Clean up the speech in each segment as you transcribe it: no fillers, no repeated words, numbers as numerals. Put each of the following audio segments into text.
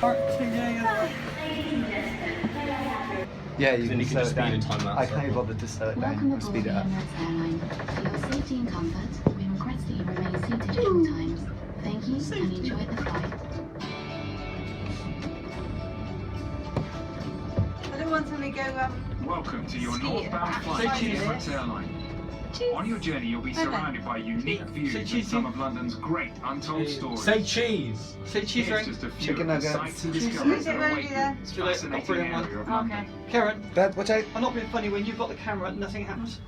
Yeah, you can just speed and time lapse. I can't be bothered to slow it down or speed it up. Emirates Air Line. For your safety and comfort, we request that you remain seated at all times. Thank you and enjoy the flight. I don't want to go, Welcome to your northbound flight to Emirates Air Line. On your journey, you'll be surrounded by unique views of some of London's great untold stories. Say cheese! Say cheese, Here's just a few Chicken of the nuggets. sights and discoveries that Ready await you in there? this fascinating area of London. Karen, Dad, watch out. I'm not being funny. When you've got the camera, nothing happens.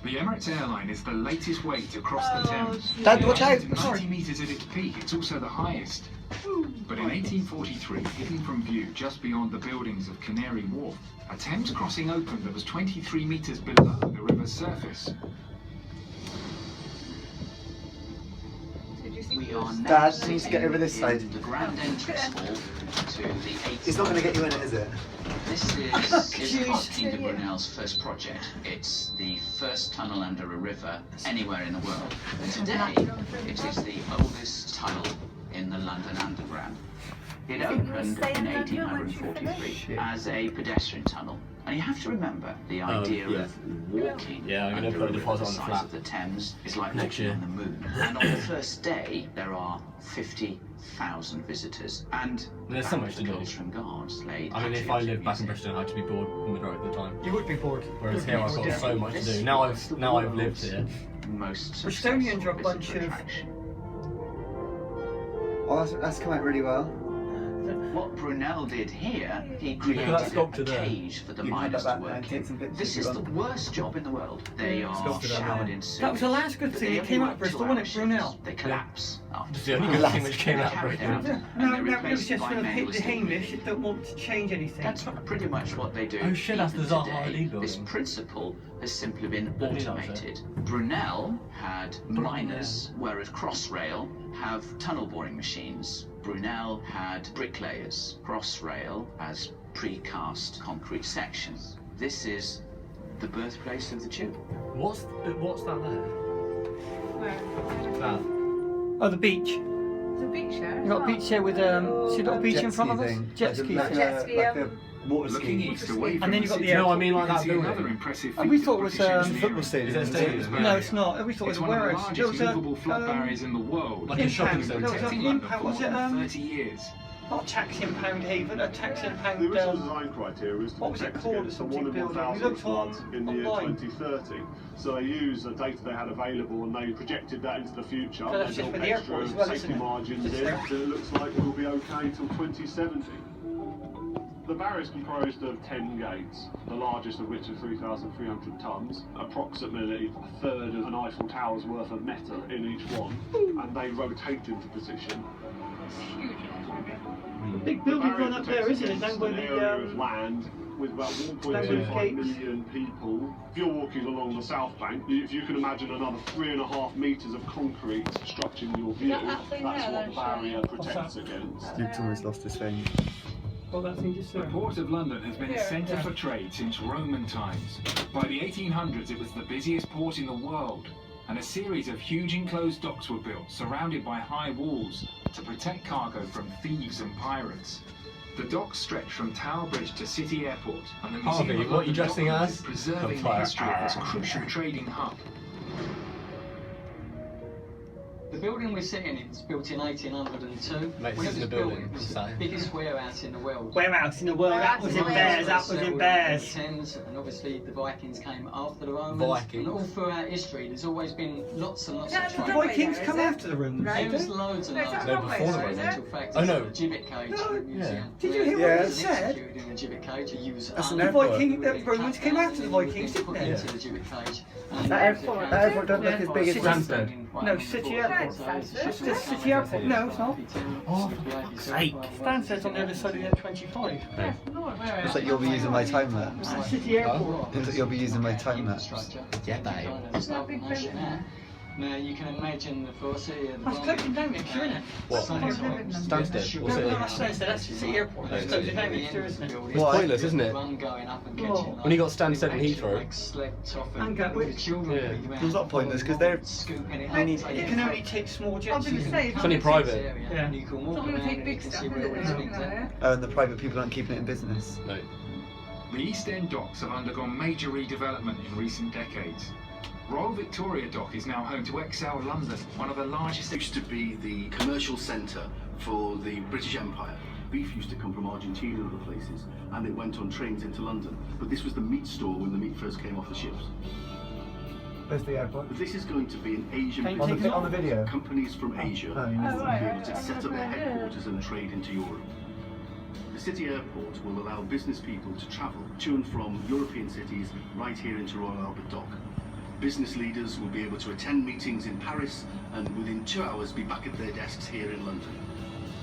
The Emirates Air Line is the latest way to cross the Thames. Dad, watch out. 90 metres at its peak, it's also the highest. But in 1843, hidden from view just beyond the buildings of Canary Wharf, a Thames crossing opened that was 23 metres below the river's surface. Dad, needs to get over this side. The grand entrance hall to the It's not going to get you in it, is it? This is King de Brunel's first project. It's the first tunnel under a river anywhere in the world. And today, it is the oldest tunnel in the London Underground. It opened in 1843 as a pedestrian tunnel. And you have to remember, the idea of walking I'm going to put a deposit on the sides flat of the Thames is like next walking year. on the moon. And on the first day, there are 50,000 visitors. And There's so much to do. patrols from guards laid I mean, if I lived back in music. Bristol, I'd be bored the majority of the time. You would be bored. Whereas here, I've got so much to do. Now I've lived here. Most Bristolians are a bunch of- attraction. Oh, that's come out really well. What Brunel did here, he Look created at that sculpture a there. cage for the You can miners put to that work and take in. some pictures This if is you the want. worst job in the world. They are Sculpture that showered there. in sewage. That was the last good but thing they that came only out of work 2 Bristol, wasn't it, hour Brunel? shifts. They collapse after It's the only good thing which came out of carried Bristol. out, and No, they're it was replaced just by for the manual Hamish steam. that don't want to change anything. That's pretty much what they do. Oh shit, that's even the Zaha today. Hadid building. This principle has simply been Don't need that, automated. Brunel had miners, whereas Crossrail have tunnel boring machines. Brunel had bricklayers. Crossrail has precast concrete sections. This is the birthplace of the tube. What's that there? That. Oh, the beach. The beach there. You got a beach here with see a little beach in front of us. Jet ski. Like Jet ski, a water Looking ski. east away from And then you've got city, the No, I mean you like can that see building. another impressive Oh, we feat thought of it was, British football engineering. stadium. Is there stadiums? No, it's not. We thought it It's was a one of the warehouse. There largest was movable flood a barriers in the world. Like a shopping It's been centre. protecting There was London a- for was it, more than 30 years. not a taxi and pound haven, a taxi and pound. The original design criteria is to what was it protect called? against a Something 1 in building. We 1,000 looked flood in the year online. 2030. So they used the data they had available and they projected that into the future. So that's They just built for the extra airport as well, safety isn't it? margins Just in, there. so it looks like we'll be okay till 2070. The barrier is composed of 10 gates, the largest of which are 3,300 tonnes, approximately a third of an Eiffel Tower's worth of metal in each one, and they rotate into position. Big building going up there, isn't it? Down by An area of the land with about Down 1.25 by the million people. If you're walking along the south bank, if you can imagine another 3.5 metres of concrete obstructing your view, that thing that's there what the that's barrier showing? protects against. Dude's almost lost his thing. Oh, that thing just The there. Port of London has been a Yeah. centre for trade since Roman times. By the 1800s, it was the busiest port in the world, and a series of huge enclosed docks were built, surrounded by high walls, to protect cargo from thieves and pirates. The docks stretch from Tower Bridge to City Airport, and the Harvey, Museum of what are you London dressing Docklands as? is preserving the Vampire. history of this crucial trading hub. The building we're sitting in was built in 1802. Mate, When this it is was the built, building, it was sorry. the biggest warehouse in the world. Warehouse in the world. That was in Bears. That was in Bears. Thames, and obviously the Vikings came after the Romans. Vikings. And all throughout history, there's always been lots and lots Yeah, of the The trade. Broadway Vikings there, come is it? after the Romans. Right. There was loads and No, is loads that No, of before the experimental Romans. factors. Oh, no. The gibbet cage No, in the museum. Did you hear Yeah. what he said? Executed in a gibbet cage. You use That's an arm- airport. The Romans came after the Vikings, didn't Put they? into the gibbet cage. And That airport don't look as big as Stansted. No, City Airport. It's the City Airport. No, it's not. Oh, for fuck's sake. Stansted's on the other side of the M25. Looks like you'll be using my time lapse. It's the City Airport. Looks like you'll be using my time lapse. Yeah, babe. It's not big building there. Now you can imagine the velocity of the That's closing down next year, isn't it? What? Sometimes Stansted? What's it? That's the airport. It's closing down next year, isn't it? It's pointless, isn't it? Run going up and Oh. catching, When you got Stansted and Heathrow. like slept off And and Gatwick. with the children. Yeah. you It's not pointless, 'cause they're- scooping it They need, up, you taking can it only up. take small I was jets. going to say, It's only private. Yeah. You can It's walk not going to around take and big you can stuff, see is where all it? these They're things not are. there. Oh, and the private people aren't keeping it in business. No. The East End docks have undergone major redevelopment in recent decades. Royal Victoria Dock is now home to XL London, one of the largest. It used to be the commercial centre for the British Empire. Beef used to come from Argentina and other places, and it went on trains into London. But this was the meat store when the meat first came off the ships. Where's the airport? But this is going to be an Asian Can you business. take it on the video? Companies from Asia Oh, you missed will right. be able to set up their headquarters and trade into Europe. The city airport will allow business people to travel to and from European cities right here into Royal Albert Dock. Business leaders will be able to attend meetings in Paris and within 2 hours be back at their desks here in London.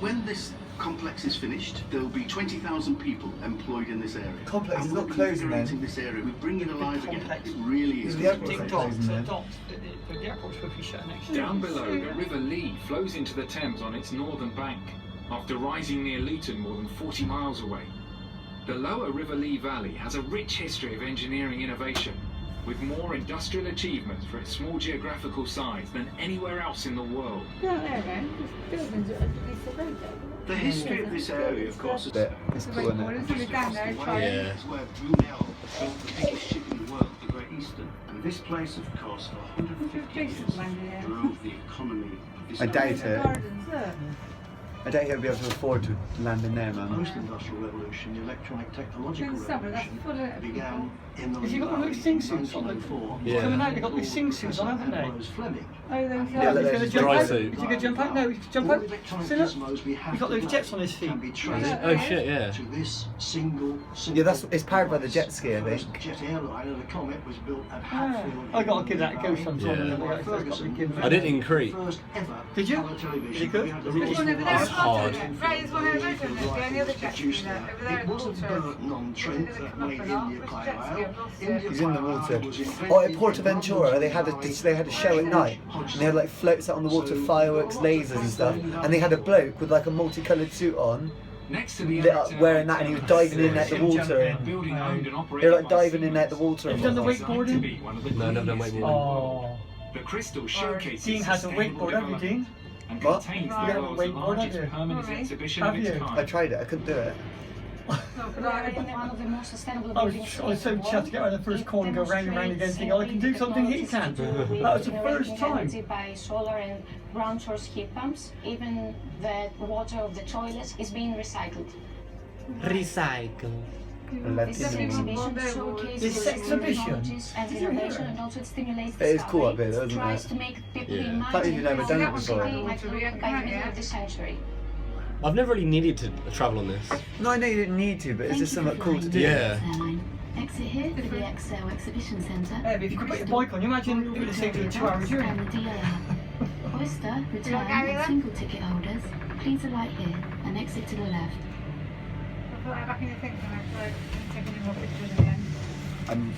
When this complex is finished, there will be 20,000 people employed in this area. Complex And is we're not closing reinvigorating then. this area. We're bringing it alive again. complex. It really is. The going to airport's be not great. closing then. The airport's supposed to be shut next year. Down below, the River Lee flows into the Thames on its northern bank, after rising near Luton more than 40 miles away. The lower River Lee Valley has a rich history of engineering innovation, with more industrial achievements for its small geographical size than anywhere else in the world. Yeah, there we go. Buildings are at least a road there. The history of this area, of course, is Bit. It's It's a cool, big isn't one, it? isn't it, down there? Trying. Yeah. It's where Brunel built the biggest ship in the world, the Great Eastern. And this place, of course, for 150 years, Jason landed there. drove the economy of this I doubt area. it. Gardens there. I doubt he'll be able to afford to land in there, man. Post-industrial revolution, the electronic technological In summer, that's revolution, full of began in the Have you got one of those sing suits on them? 1904. Yeah. Coming out, they've got those sing suits on, haven't they? Rose Fleming. Oh, those Yeah, He's look, gonna there's jump dry out. suit. Is he gonna jump out? No, he's gonna jump All out. electronic See, look. gizmos we have He's got those today jets on his feet. can be traced Oh shit, yeah. to this single Yeah, that's it's powered by the jet ski, I The think. first jet airliner, the Comet, was built at Yeah. Hatfield. I gotta give that a go sometime. Yeah. I've got to give it- I did in Crete. First ever Did you? colour television. Is it good? We had the Is it Rolls one over there. Royce It's hard. Right, there's one over there, isn't there? Yeah, the other jet's produced doing that. Over there It in the wasn't water. Burton on Trent Does it that come up made or not? India Which Pale jet's Ale. good? Lost it. India He's in the Pale Ale water. was invented Oh, at Portaventura, in they had a show at night, and they had like floats out on the water, fireworks, lasers and stuff, and they had a bloke with like a multicoloured suit on, Next to the lit Emirates up Air wearing Line that, and he was terminal, diving in at the Sim water. jumping building owned and operated They're like by diving in at the water. Have you done the Designed to wakeboarding? be one of the No, I've never done greenest in the wakeboarding. world. Oh, The crystal showcases Dean has a sustainable wakeboard, haven't you, development Dean? and What? contains You the have a world's wakeboard, largest haven't you? permanent Alright. exhibition Have of its you? kind. I tried it, I couldn't do it. One of the most sustainable I buildings was so in the chuffed world. to get out of the first It corner and go round and round again, thinking, oh, I can do something he can. demonstrates the That was the technology first time. generated by solar and ground source heat pumps. Even the water of the toilets is being recycled. Recycle. This exhibition This showcases This exhibition? technologies and innovation, and also it stimulates It is cool up discovery. here, isn't Tries it? to make people Yeah. imagine Can't believe you've never how done it the before. city might look by the middle of the century. I've never really needed to travel on this. No, I know you didn't need to, but it's just something cool to do. Yeah. Emirates Air Line. Exit here for the XL Exhibition Centre. Yeah, but if you could put your bike on, you imagine it would have saved you a 2-hour journey. And the DLR. Oyster, return, carry and that? single ticket holders. Please alight here and exit to the left. I'll put that back in the thing, and I'll take any more pictures again. I'm